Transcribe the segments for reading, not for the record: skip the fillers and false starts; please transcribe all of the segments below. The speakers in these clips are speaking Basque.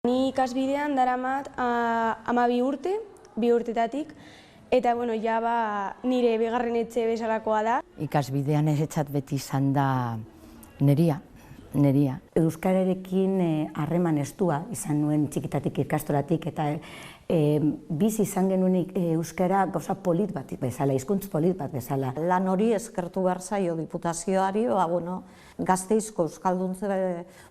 Ni ikasbidean daramat 12 urte, 2 urtetatik, eta nire bigarren etxe bezalakoa da. Ikasbidean eretzat beti izan da neria. Euskararekin harreman estua izan nuen txikitatik ikastoratik, eta bizi izan genuen euskara gauza polit bat bezala, hizkuntz polit bat bezala. Lan hori eskertu behar zaio Diputazioari, Gasteizko euskalduntze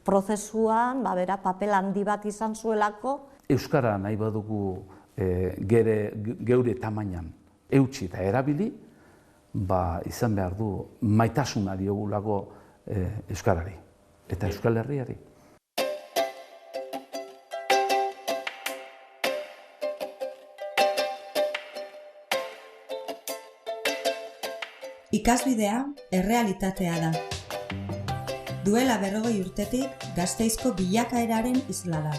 prozesuan bera papel handi bat izan zuelako. Euskara nahi badugu geure tamainan eutsi eta erabili, izan behar du maitasuna diogulako euskarari eta Euskal Herriari. Ikasbidea errealitatea da. Duela 40 urtetik Gasteizko bilakaeraren isla da.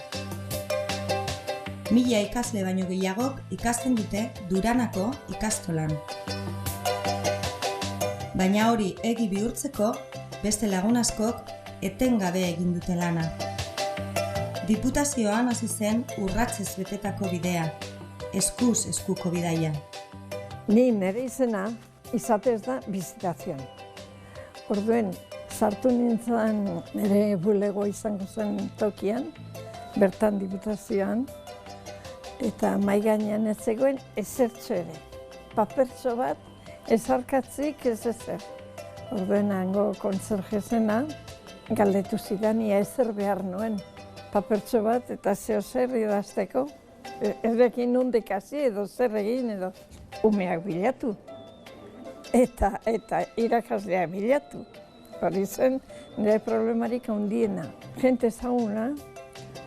1000 ikasle baino gehiagok ikasten dute Duranako ikastolan. Baina hori egi bihurtzeko, beste lagun askok etengabe egin dute lana. Diputazioan hasi zen urratsez betetako bidea, eskuz eskuko bidaia. Ni nire izena izatez da Bizitazion. Orduen, sartu nintzen nire bulego izango zen tokian, bertan Diputazioan, eta mahai gainean ez zegoen ezertxo ere. Papertxo bat, ezarkatzik ez ezer. Orduen, hango kontzerjezena, galdetu zidan ia ezer behar nuen. Papertxo bat eta zeo zer idazteko, errekin nondik hasi edo zer egin edo umeak bilatu. Eta irakasleak bilatu. Hori zen nire problemarik handiena. Jente ezaguna,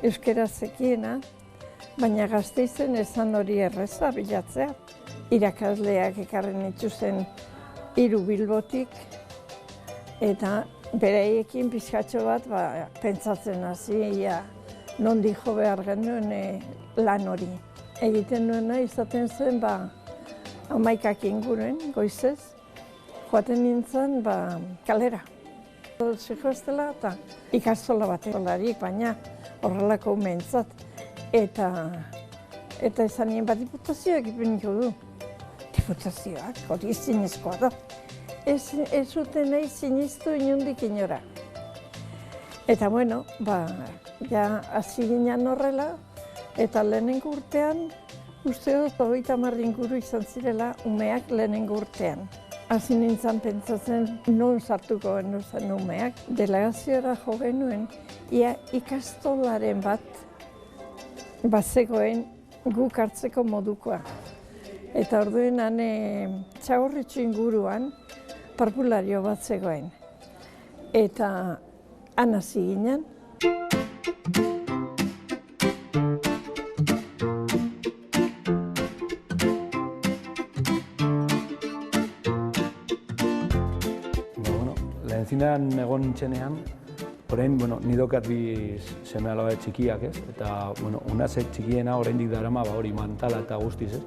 euskera zekiena, baina Gasteizen esan hori erreza bilatzea. Irakasleak ekarren itxuzen 3 Bilbotik, eta beraiekin pixkatxo bat pentsatzen hasi nondik jo behar genuen lan hori. Egiten nuena izaten zen 11 inguruen goizez, joaten nintzen kalera. Zikoestela eta ikastola batelarik, baina horrelako umeentzat. Eta esan nien Diputazioak ipiniko du. Diputazioak hori zinezkoa da. Ez zuten nahi siniztu inondik inora. Eta hasi ginen horrela, eta lehenengo urtean, uste dut 30 inguru izan zirela umeak lehenengo urtean. Hasi nintzen pentsatzen non sartuko genuen umeak. Delegaziora jo genuen, ia ikastolaren bat bazegoen guk hartzeko modukoa. Eta orduen Txagorritxu inguruan parvulario bat zegoen. Eta han hasi ginen. Lehenzinean egon nintzenean, orain ni daukat 2 seme-alabe txikiak, eta unazek txikiena oraindik darama hori mantala eta guztiz,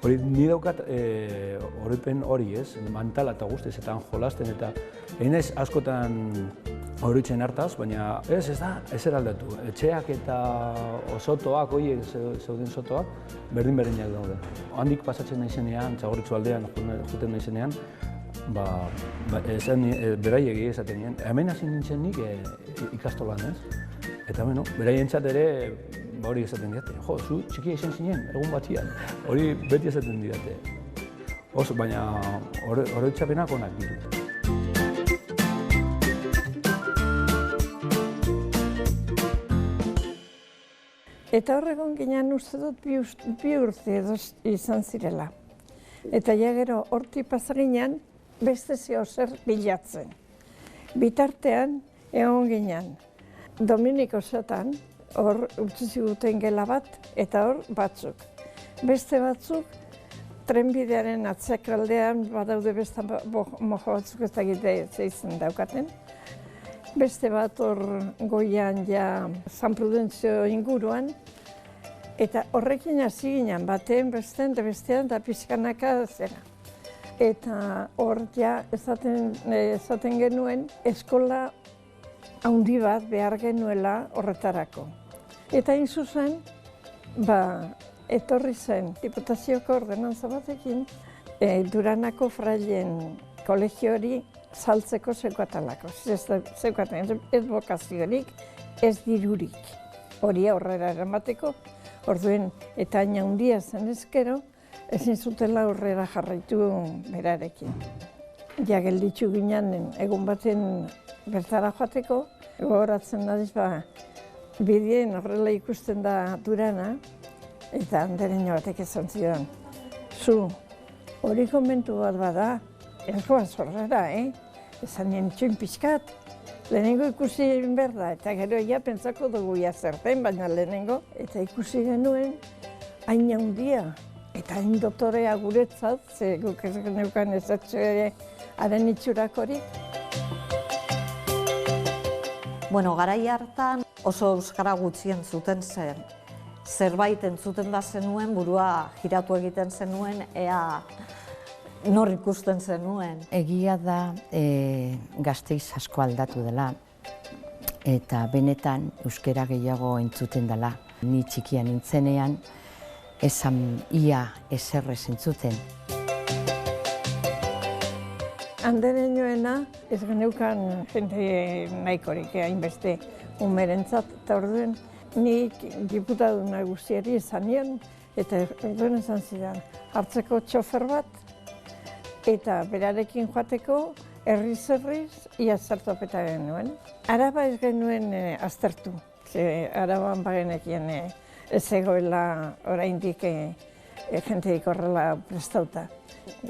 hori ni daukat oroipen hori, mantala eta guztiz, eta jolasten, eta egin ez askotan horitzen hartaz, baina ez da, ezer aldatu. Etxeak eta osotoak, horiek zeuden sotoak, berdin-berdinak daude. Handik pasatzen naizenean, Txagorritxu aldean juten naizenean, beraiek esaten nien, hemen hasi nintzen nik ikastolan, Eta beraientzat ere hori esaten didate. Jo, zu txikia izan zinen, egun batian. Hori beti esaten didate. Oso, baina oroitzapenak onak ditut. Eta horregon ginen uste dut 2 urte edo izan zirela. Eta gero hortik pasaginan beste zeo zer bilatzen. Bitartean egon ginen Dominiko Zatan, hor utzi ziguten gela bat, eta hor batzuk. Beste batzuk trenbidearen atzekaldean badaude beste mojo batzuk ez dakite zeitzen daukaten. Beste bat hor goian San Prudentzio inguruan, eta horrekin hasi ginen batean bestean eta pixkanaka zera. Eta hor esaten genuen eskola handi bat behar genuela horretarako. Eta hain zuzen, etorri zen Diputazioko ordenantza batekin, Duranako frailen kolegio hori saltzeko zeukatalako. Zeukaten ez bokaziorik, ez dirurik. Hori aurrera eramateko, orduen eta hain handia zen ezkero, ezin zutela aurrera jarraitu berarekin. Ja gelditzu ginen egun baten bertara joateko, gogoratzen naiz bideen horrela ikusten da Durana, eta andereño batek esan zidan, zu, hori komentu bat bada, ez goaz horrela, esan nien txuin pixkat, lehenengo ikusi behar da, eta gero pentsako dugu zerten, baina lehenengo, eta ikusi genuen, hain handia, eta hain doktorea guretzat, ze guk ez geneukan ezatxo ere haren itxurakorik. Bueno, garai hartan oso euskara gutxien zuten zen. Zerbait entzuten da zenuen, burua jiratu egiten zenuen, ea nor ikusten zenuen. Egia da Gasteiz asko aldatu dela, eta benetan euskara gehiago entzuten dela. Ni txikia nintzenean, esan ia eserrez entzuten. Andereñoena ez geneukan jende nahikorik hainbeste umerentzat, eta orduen nik diputatu nagusiari esan nion, eta orduen esan zidan, hartzeko txofer bat, eta berarekin joateko herriz ia zertopeta genuen. Araba ez genuen aztertu, ze Araban bagenekien ez egoela oraindik jenteik horrela prestauta.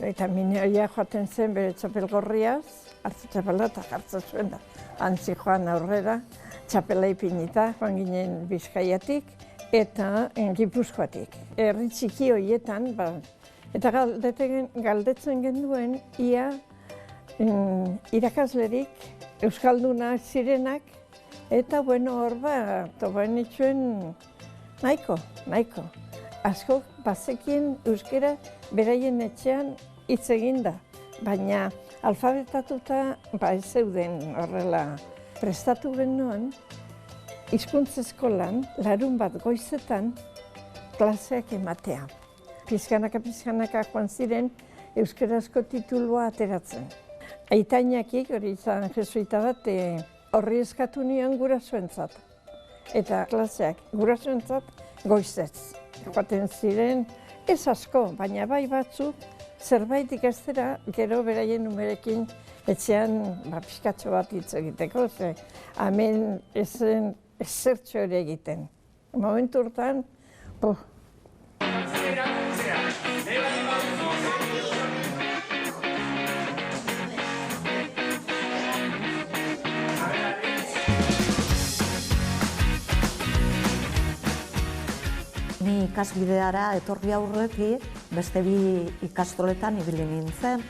Eta minioia joaten zen bere txapel gorriaz, hartzu txapela eta jartzen zuen da. Antzi joan aurrera, txapela ipinita, joan ginen Bizkaiatik eta Gipuzkoatik. Herri txiki horietan, eta galdetzen genuen ia irakaslerik, euskaldunak zirenak, eta hor tobaen itxuen nahiko. Asko bazekien euskara beraien etxean hitz eginda, baina alfabetatuta ez zeuden horrela. Prestatu genuen, hizkuntz eskolan, larun bat goizetan, klaseak ematea. Pizkanaka joan ziren euskarazko titulua ateratzen. Aitainakik, hori izan jesuita bat, horri eskatu nion gurasoentzat. Eta klaseak gurasoentzat goizez. Joaten ziren, ez asko, baina bai batzuk, zerbait ikastera, gero beraien numerekin etxean pixkatxo bat hitz egiteko, ze hemen ezen ezertxo ere egiten. Momentu hortan, Ni ikasbideara etorri aurretik, beste bi ikastoletan ibili nintzen.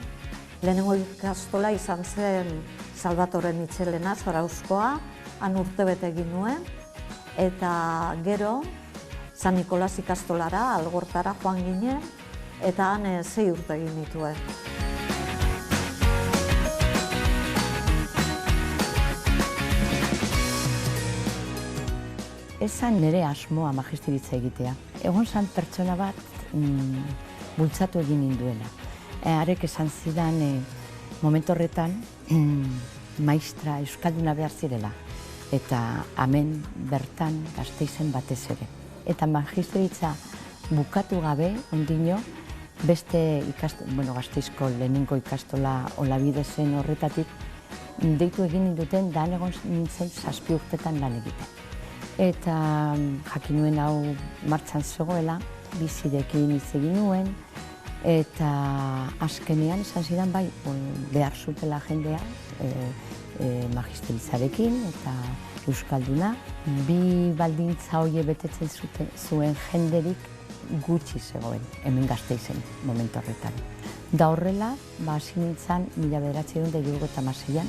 Lehenengo ikastola izan zen Salvatore Michelena, Zarauzkoa, han urtebete egin nuen, eta gero San Nikolas ikastolara, Algortara joan ginen, eta han 6 urte egin nituen. Ezan nire asmoa magisteritza egitea. Egon zan pertsona bat bultzatu egin ninduela. Arek esan zidan momentu horretan maistra euskalduna behar zirela. Eta hemen bertan Gasteizen batez ere. Eta magisteritza bukatu gabe, ondino, beste Gasteizko lehenengo ikastola Olabide zen horretatik, deitu egin ninduten, da egon nintzen 7 urtetan lan egiten. Eta jakin nuen hau martxan zegoela, bizirekin hitz egin nuen, eta azkenean esan zidan bai behar zutela jendea magisteritzarekin eta euskalduna. Bi baldintza hoie betetzen zuen jenderik gutxi zegoen, hemen Gasteizen momentu horretan. Da horrela, hasi nintzen 1976an.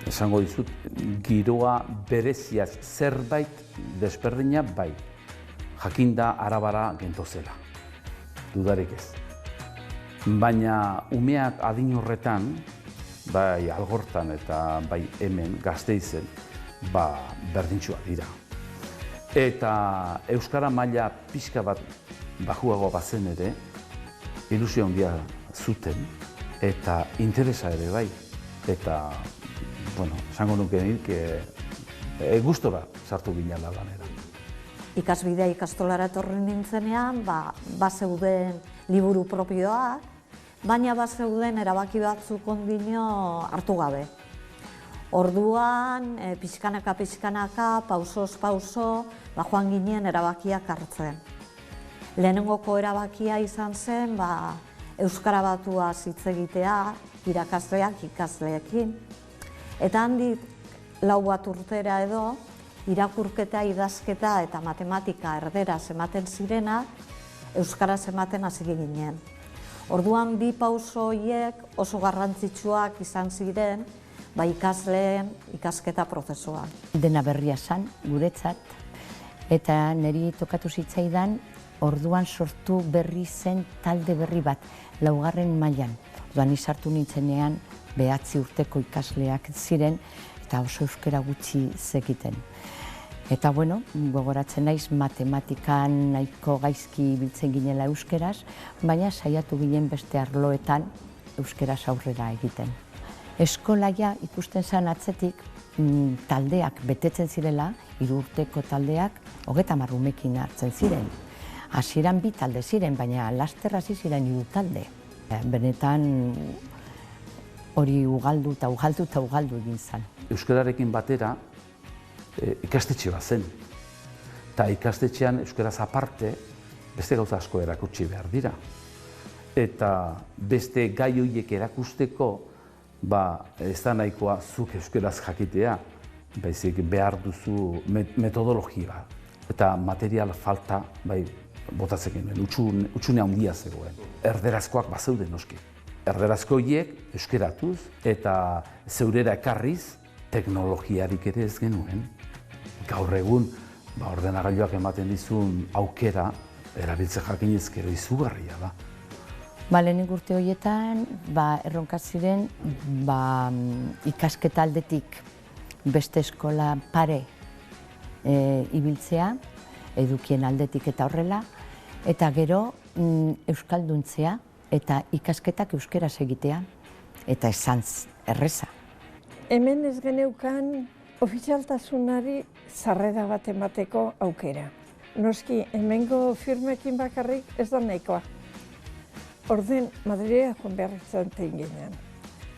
Esango dizut, giroa bereziaz zerbait desberdina bai. Jakinda Arabara gentozela, dudarik ez. Baina umeak adin horretan, bai Algortan eta bai hemen Gasteizen, berdintsuak dira. Eta euskara maila pixka bat bajuago bazen ere, ilusio handia zuten eta interesa ere bai. Eta, bueno, esango nuke nik, gustora sartu ginela lanera. Ikasbidea ikastolara etorri nintzenean, bazeuden liburu propioak, baina bazeuden erabaki batzuk ondino hartu gabe. Orduan, pixkanaka, pausoz pauso, joan ginen erabakiak hartzen. Lehenengoko erabakia izan zen, euskara batua hitz egitea, irakasleak ikasleekin. Eta handik 4 bat urtera edo, irakurketa, idazketa eta matematika erderaz ematen zirenak, euskaraz ematen hasi ginen. Orduan, 2 pauso horiek oso garrantzitsuak izan ziren, ikasleen ikasketa prozesuan. Dena berria zen, guretzat, eta niri tokatu zitzaidan, orduan sortu berri zen talde berri bat, 4. mailan. Orduan sartu nintzenean 9 urteko ikasleak ziren, eta oso euskara gutxi zekiten. Eta, bueno, gogoratzen naiz matematikan nahiko gaizki biltzen ginela euskeraz, baina saiatu ginen beste arloetan euskeraz aurrera egiten. Eskolaia ikusten zen atzetik taldeak betetzen zirela, 3 urteko taldeak 30 umekin hartzen ziren. Hasieran 2 talde ziren, baina laster hasi ziren 3 talde. Benetan hori ugaldu egin zen. Euskararekin batera ikastetxe bat zen. Eta ikastetxean euskaraz aparte beste gauza asko erakutsi behar dira. Eta beste gai horiek erakusteko ez da nahikoa zuk euskaraz jakitea, baizik behar duzu metodologia eta material falta botatzen genuen, utxune handia zegoen. Erderazkoak bazeuden noski. Erderazko horiek euskeratuz eta zeurera ekarriz teknologiarik ere ez genuen. Gaur egun ordenagailuak ematen dizun aukera erabiltze jakinez gero izugarria da. Lehenik urte horietan, erronka ziren ikasketa aldetik beste eskola pare ibiltzea, edukien aldetik eta horrela, eta gero euskalduntzea eta ikasketak euskeraz egitea, eta esan erreza. Hemen ez geneukan ofizialtasunari sarrera bat emateko aukera. Noski, hemengo firmekin bakarrik ez da nahikoa. Orden, Madrilea joan behar izan ginen.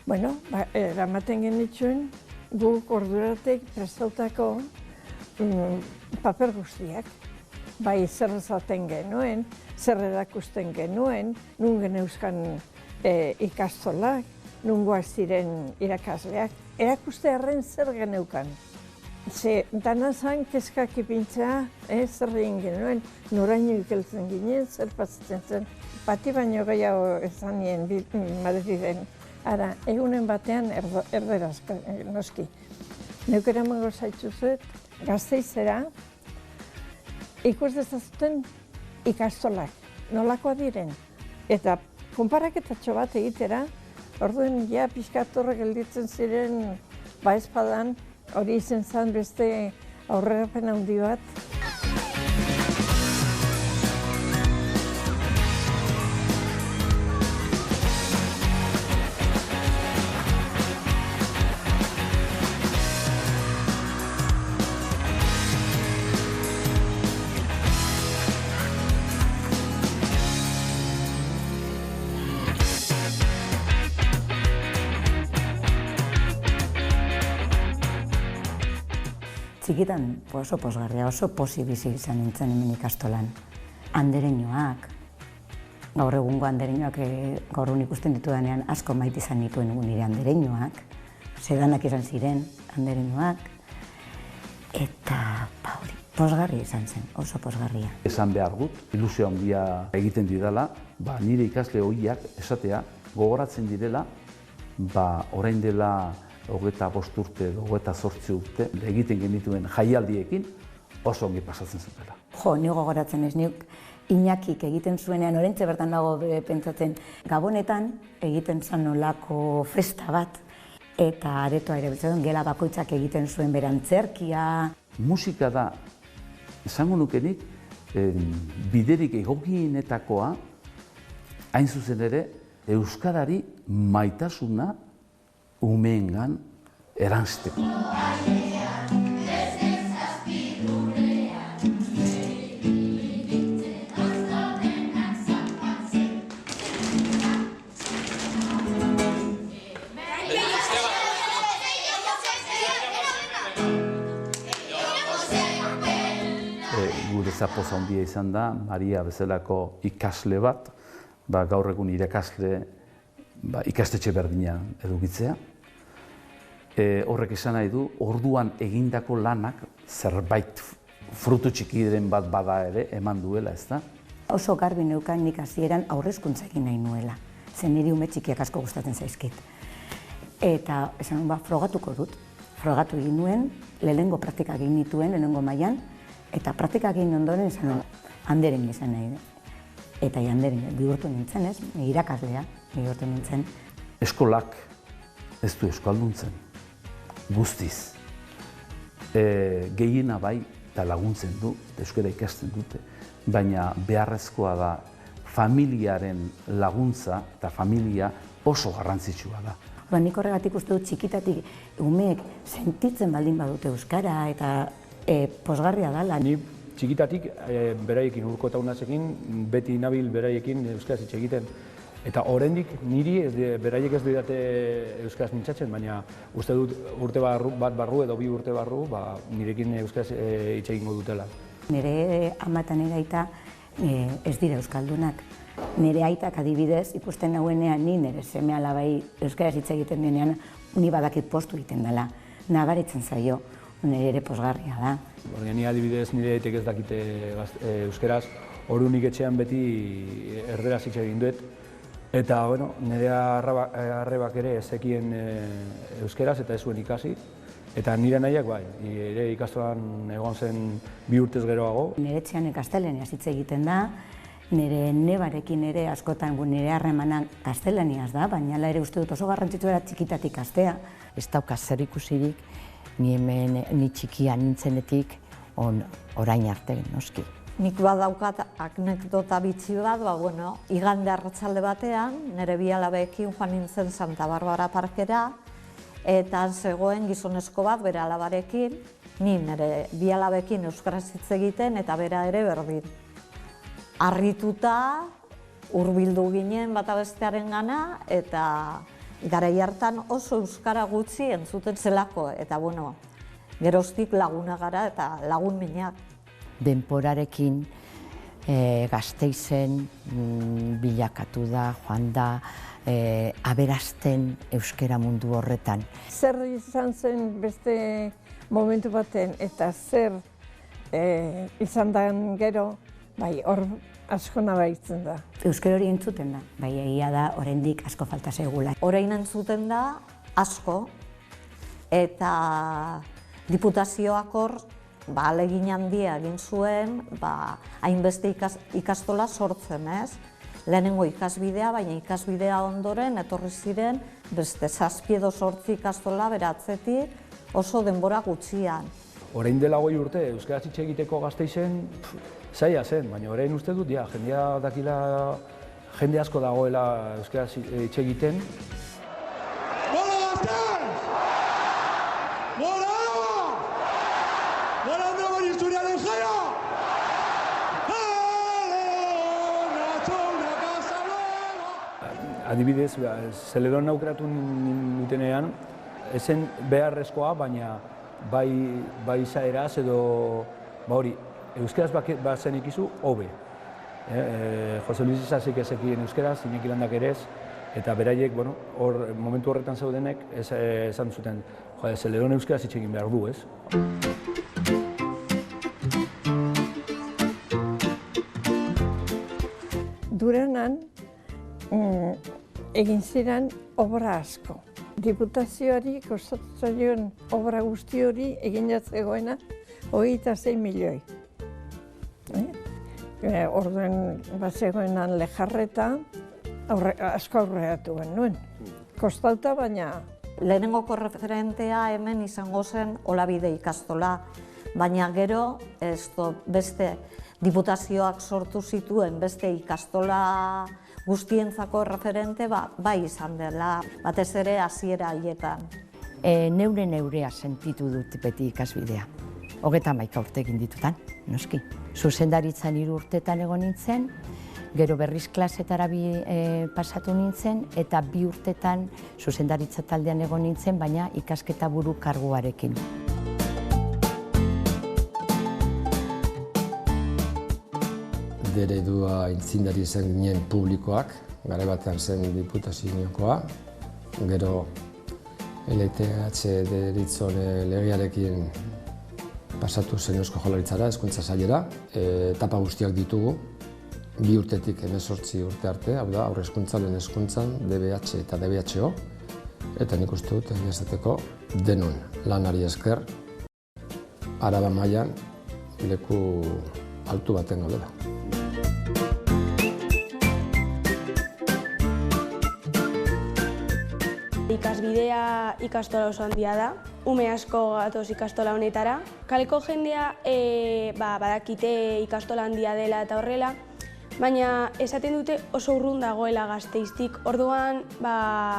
Bueno, eramaten genituen guk orduratek prestautako paper guztiak. Bai zer esaten genuen, zer erakusten genuen, nun geneuzkan ikastolak, nungoak ziren irakasleak. Erakustearen zer geneukan. Ze, dana zan kezkak ipintzea, zer egin genuen, noraino ikeltzen ginen, zer pasatzen zen. Bati baino gehiago esan nien Madriden. Ara, egunen batean erderaz noski. Neuk eramango zaitzuzuet, Gasteizera, ikus dezazuten ikastolak, nolakoa diren. Eta konparaketatxo bat egitera, orduen ja pixkatorra gelditzen ziren ezpadan, hori izen zen beste aurrerapen handi bat. Txikitan oso pozgarria, oso posi bizi izan nintzen hemen ikastolan. Andereñoak, gaur egungo andereñoak gaur egun ikusten ditudanean asko maite izan nituen nire andereñoak, sedanak izan ziren andereñoak, eta hori, pozgarria izan zen, oso pozgarria. Esan behar dut, ilusio handia egiten didala, nire ikasle horiak esatea gogoratzen direla, orain dela 25 urte edo 28 urte egiten genituen jaialdiekin oso ongi pasatzen zutela. Ni gogoratzen ez, nik Iñakik egiten zuenean, orentxe bertan dago pentsatzen, Gabonetan egiten zen nolako festa bat, eta aretoa ere biltzen, gela bakoitzak egiten zuen berantzerkia. Musika da, esango nukenik, biderik egokienetakoa, hain zuzen ere, euskarari maitasuna umeengan eranzteko. Gure zapoz handia izan da, Maria bezalako ikasle bat, gaur egun irakasle ikastetxe berdina edukitzea. Horrek esan nahi du, orduan egindako lanak zerbait frutu txikiren bat bada ere eman duela, ez da? Oso garbi neukan nik hasieran aurrezkuntza egin nahi nuela, zen niri ume txikiak asko gustatzen zaizkit. Eta esan frogatuko dut, frogatu egin nuen, lehenengo praktika egin nituen, lehenengo mailan, eta praktika egin ondoren esan nuen, Anderen izan nahi. Eta Anderen bihurtu nintzen, ez? Irakaslea bihurtu nintzen. Eskolak ez du euskalduntzen, guztiz. Gehiena bai eta laguntzen du, euskara ikasten dute, baina beharrezkoa da familiaren laguntza eta familia oso garrantzitsua da. Nik horregatik uste dut txikitatik umeek sentitzen baldin badute euskara eta pozgarria dela. Ni txikitatik beraiekin urkotaunazekin, beti nabil beraiekin euskaraz hitz egiten. Eta oraindik niri beraiek ez didate euskaraz mintzatzen, baina uste dut urte bat barru edo 2 urte barru nirekin euskaraz hitz egingo dutela. Nire ama eta nire aita ez dira euskaldunak. Nire aitak adibidez ikusten nauenean ni nire seme alabai euskaraz hitz egiten denean ni badakit postu egiten dela. Nabaritzen zaio, nire ere pozgarria da. Ni adibidez nire aitek ez dakite euskaraz, orunik etxean beti erderaz hitz egin duet. Eta, nire arrebak ere ez zekien euskaraz eta ez zuen ikasi. Eta nire nahiak bai, ere ikastolan egon zen 2 urtez geroago. Nire etxean gaztelaniaz hitz egiten da, nire nebarekin ere askotan nire harremanak gaztelaniaz da, baina ere uste dut oso garrantzitsua da txikitatik ikastea. Ez dauka zer ikusirik, ni txikia nintzenetik orain arte, noski. Nik badaukat anekdota bitxi bat, igande arratsalde batean, nire bi alabeekin joan nintzen Santa Barbara parkera, eta zegoen gizonezko bat bere alabarekin, ni nire bi alabeekin euskaraz hitz egiten eta bera ere berdin. Harrituta, hurbildu ginen bata bestearen gana, eta garai hartan oso euskara gutxi entzuten zelako, eta geroztik laguna gara eta lagun minak. Denporarekin Gasteizen bilakatu da, joan da, aberasten euskara mundu horretan. Zer izan zen beste momentu baten eta zer izan da gero, hor asko nabaritzen da. Euskara hori entzuten da, egia da oraindik asko falta zaigula. Orain entzuten da asko, eta diputazioak hor ahalegin handia egin zuen, hainbeste ikastola sortzen, ez? Lehenengo ikasbidea, baina ikasbidea ondoren etorri ziren beste 7 edo 8 ikastola beratzetik oso denbora gutxian. Orain dela 20 urte euskaraz hitz egiteko Gasteizen zaila zen, baina orain uste dut jendea dakila, jende asko dagoela euskaraz hitz egiten. Adibidez, Zeledon aukeratu nutenean, ezen beharrezkoa, baina bai izaeraz edo euskaraz bazen ikizu, hobe. Jose Luis Isasik ezekien euskaraz, Iñaki Landak ere ez, eta beraiek, momentu horretan zeudenek, esan zuten, Zeledon euskaraz hitz egin behar du, ez? Duranan, egin ziren obra asko. Diputazioari kostatu zaion obra guzti hori egin jatzegoena 26 milioi. Orduen bazegoenan lejarreta, asko aurreratu genuen. Kostauta, baina Lehenengoko referentea hemen izango zen Olabide ikastola, baina gero beste diputazioak sortu zituen beste ikastola guztientzako referente bai izan dela, batez ere hasiera haietan. Neurea sentitu dut beti ikasbidea. 31 urte egin ditutan, noski. Zuzendaritzan 3 urtetan egon nintzen, gero berriz klasetara pasatu nintzen, eta 2 urtetan zuzendaritza taldean egon nintzen, baina ikasketa buru karguarekin. Eredua intzindari zen ginen publikoak, garai batean zen diputaziokoa, gero LTH deritzon legearekin pasatu zen Eusko Jaurlaritzara, hezkuntza sailera, etapa guztiak ditugu, 2 urtetik 18 urte arte, hau da, aurre hezkuntza, lehen hezkuntzan, DBH eta DBHO, eta nik uste dut, egia esateko, denon lanari esker, Araba mailan leku altu baten gaudela. Ikasbidea ikastola oso handia da, ume asko gatoz ikastola honetara. Kaleko jendea badakite ikastola handia dela eta horrela, baina esaten dute oso urrun dagoela Gasteiztik. Orduan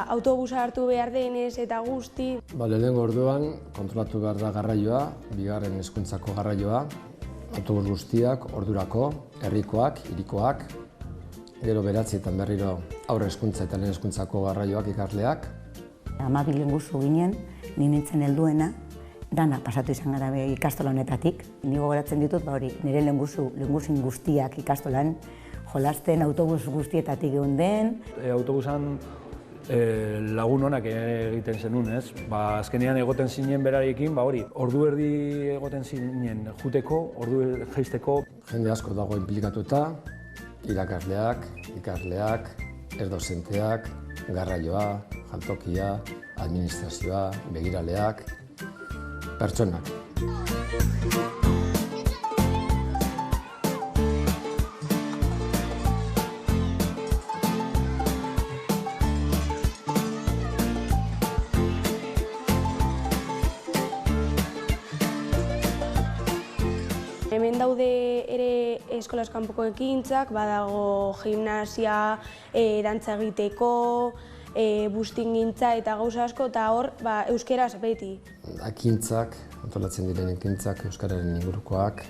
autobusa hartu behar denez eta guzti. Lehenengo orduan kontrolatu behar da garraioa, bigarren hezkuntzako garraioa, autobus guztiak, ordurako, herrikoak, hirikoak, gero 9etan berriro aurre hezkuntza eta lehen hezkuntzako garraioak ikasleak. 12 lenguzu ginen, ni nintzen helduena, dana pasatu izan gara ikastola honetatik. Ni gogoratzen ditut, nire lenguzin guztiak ikastolan, jolasten autobus guztietatik geunden. Autobusan lagun honak egiten zenun, ez? Azkenean egoten zinen berarekin, ordu erdi egoten zinen juteko, ordu jaisteko. Jende asko dago inplikatuta, irakasleak, ikasleak, erdozenteak, garraioa, jantokia, administrazioa, begiraleak, pertsonak. Hemen daude ere eskolaz kanpoko ekintzak, badago gimnasia, dantza egiteko, bustingintza eta gauza asko, eta hor euskeraz beti. Ekintzak, antolatzen diren ekintzak, euskararen ingurukoak,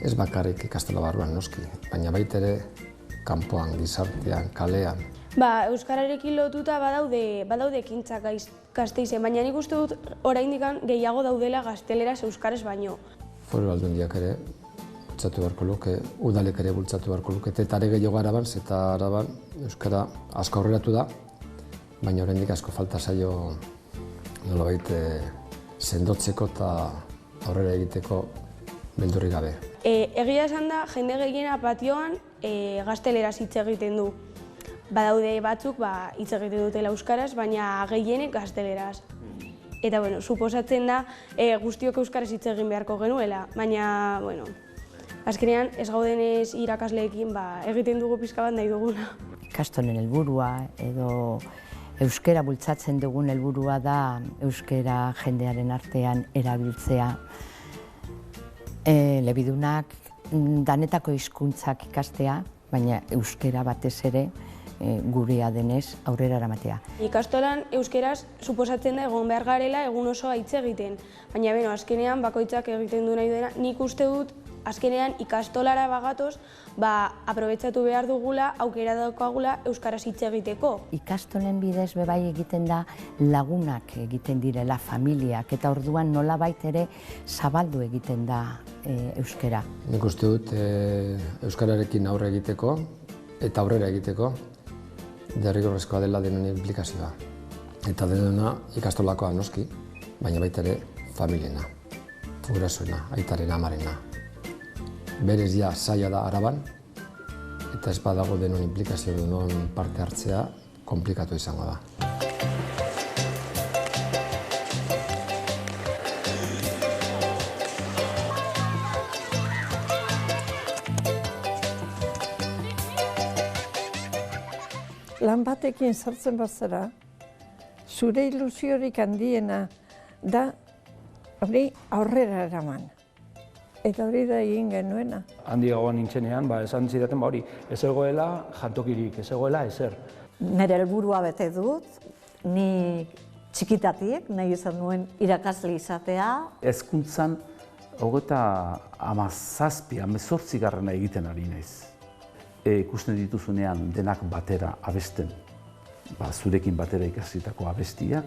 ez bakarrik ikastola barruan noski, baina baita ere kanpoan, gizartean, kalean. Euskararekin lotuta badaude ekintzak Gasteizen, baina nik uste dut oraindik gehiago daudela gazteleraz euskaraz baino. Foru Aldundiak ere bultzatu beharko luke, udalek ere bultzatu beharko luke, eta are gehiago Araban, eta Araban euskara asko aurreratu da, baina oraindik asko falta zaio nolabait sendotzeko eta aurrera egiteko beldurrik gabe. Egia esan da, jende gehiena patioan gazteleraz hitz egiten du. Badaude batzuk hitz egiten dutela euskaraz, baina gehienek gazteleraz. Eta, suposatzen da guztiok euskaraz hitz egin beharko genuela, baina, azkenean ez gaudenez irakasleekin egiten dugu pixka bat nahi duguna. Ikastolen helburua edo euskara bultzatzen dugun helburua da euskara jendearen artean erabiltzea. Elebidunak danetako hizkuntzak ikastea, baina euskara batez ere gurea denez aurrera eramatea. Ikastolan euskeraz suposatzen da egon behar garela egun osoa hitz egiten, baina azkenean bakoitzak egiten du nahi duena, nik uste dut azkenean ikastolara bagatoz aprobetxatu behar dugula, aukera daukagula euskaraz hitz egiteko. Ikastolen bidez bebai egiten da lagunak egiten direla, familiak, eta orduan nolabait ere zabaldu egiten da euskara. Nik uste dut euskararekin aurre egiteko eta aurrera egiteko derrigorrezkoa dela denon implikazioa. Eta denona ikastolakoa noski, baina baita ere familiena, gurasoena, aitaren amarena. Berez ja zaila da Araban, eta ez badago denon implikazio denon parte hartzea komplikatu izango da. lan batekin sartzen bazara, zure ilusiorik handiena da hori aurrera eraman. Eta hori da egin genuena. Handiagoan nintzenean, esan zidaten hori, ez egoela jantokirik, ez egoela ezer. Nire helburua bete dut, ni txikitatik nahi izan nuen irakasle izatea. Hezkuntzan 17. egiten ari naiz. Ikusten dituzunean denak batera abesten, zurekin batera ikasitako abestiak,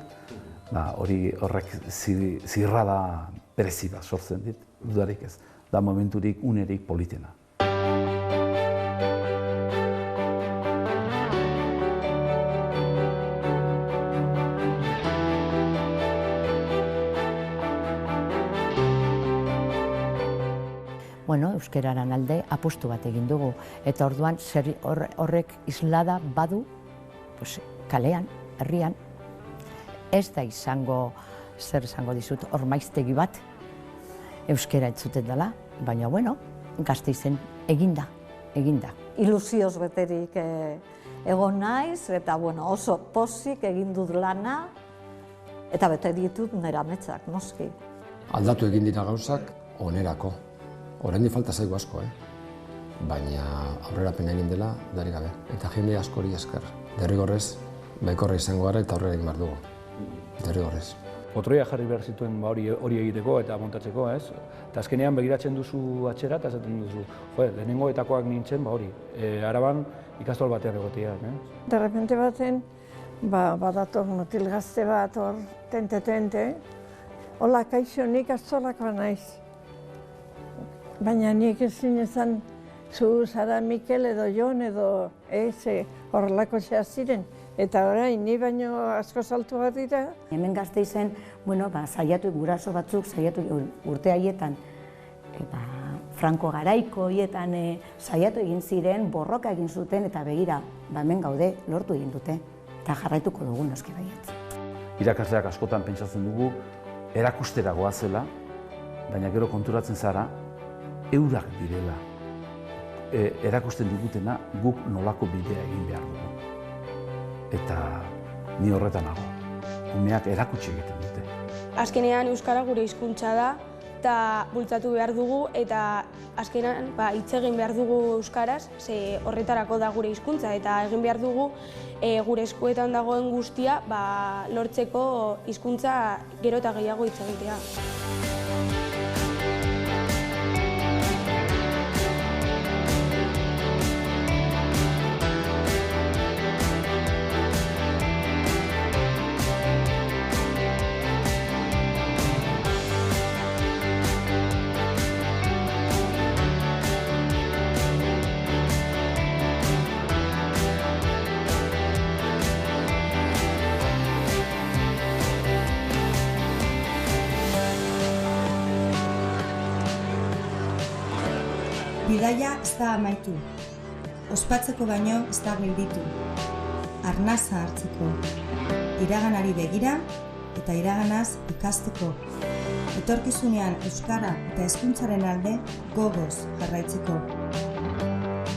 horrek zirrada berezi bat sortzen dit, dudarik ez, da momenturik unerik politena. Bueno, euskararen alde apustu bat egin dugu, eta orduan horrek islada badu kalean, herrian. Ez da izango, zer esango dizut, ormaiztegi bat, euskara entzuten dela, baina bueno, Gasteizen eginda. Ilusioz beterik egon naiz, eta oso pozik egin dut lana, eta bete ditut nire ametsak, noski. Aldatu egin dira gauzak onerako. Oraindik falta zaigu asko, baina aurrerapena egin dela darik gabe. Eta jende askori esker. Derrigorrez, baikorra izango gara eta aurrera egin behar dugu. Derrigorrez. Potroia jarri behar zituen hori egiteko eta montatzeko, ez? Eta azkenean begiratzen duzu atxera eta esaten duzu, lehenengoetakoak nintzen, hori, Araban ikastol batean egotea, ez? De repente baten, badator mutil gazte bat hor, tente, hola, kaixo, nik astolakoa naiz. Baina nik ezin ezan, zu zara Mikel edo Jon edo horrelako zea ziren. Eta orain, ni baino asko saltu bat dira. Hemen Gasteizen, saiatu guraso batzuk, saiatu urte haietan, Franco garaiko haietan saiatu egin ziren, borroka egin zuten, eta begira, hemen gaude, lortu egin dute. Eta jarraituko dugu noski baietz. Irakasleak askotan pentsatzen dugu, erakustera goazela, baina gero konturatzen zara, eurak direla. Erakusten digutena guk nolako bidea egin behar dugu. Eta ni horretan nago. Umeak erakutsi egiten dute. Azkenean euskara gure hizkuntza da, eta bultzatu behar dugu, eta azkenean hitz egin behar dugu euskaraz, ze horretarako da gure hizkuntza, eta egin behar dugu gure eskuetan dagoen guztia lortzeko hizkuntza gero eta gehiago hitz egitea. Bidaia ez da amaitu, ospatzeko baino ez da gelditu, arnasa hartzeko, iraganari begira eta iraganaz ikasteko, etorkizunean euskara eta hezkuntzaren alde gogoz jarraitzeko.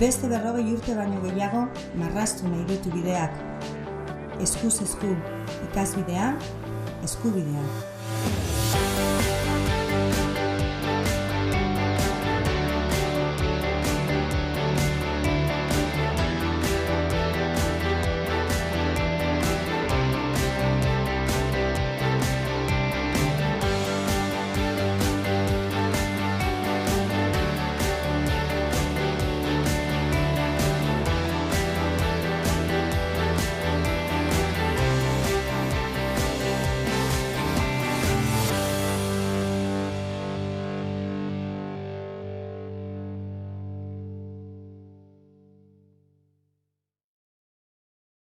Beste 40 urte baino gehiago marraztu nahi ditu bideak, eskuz esku ikasbidea, eskubidea.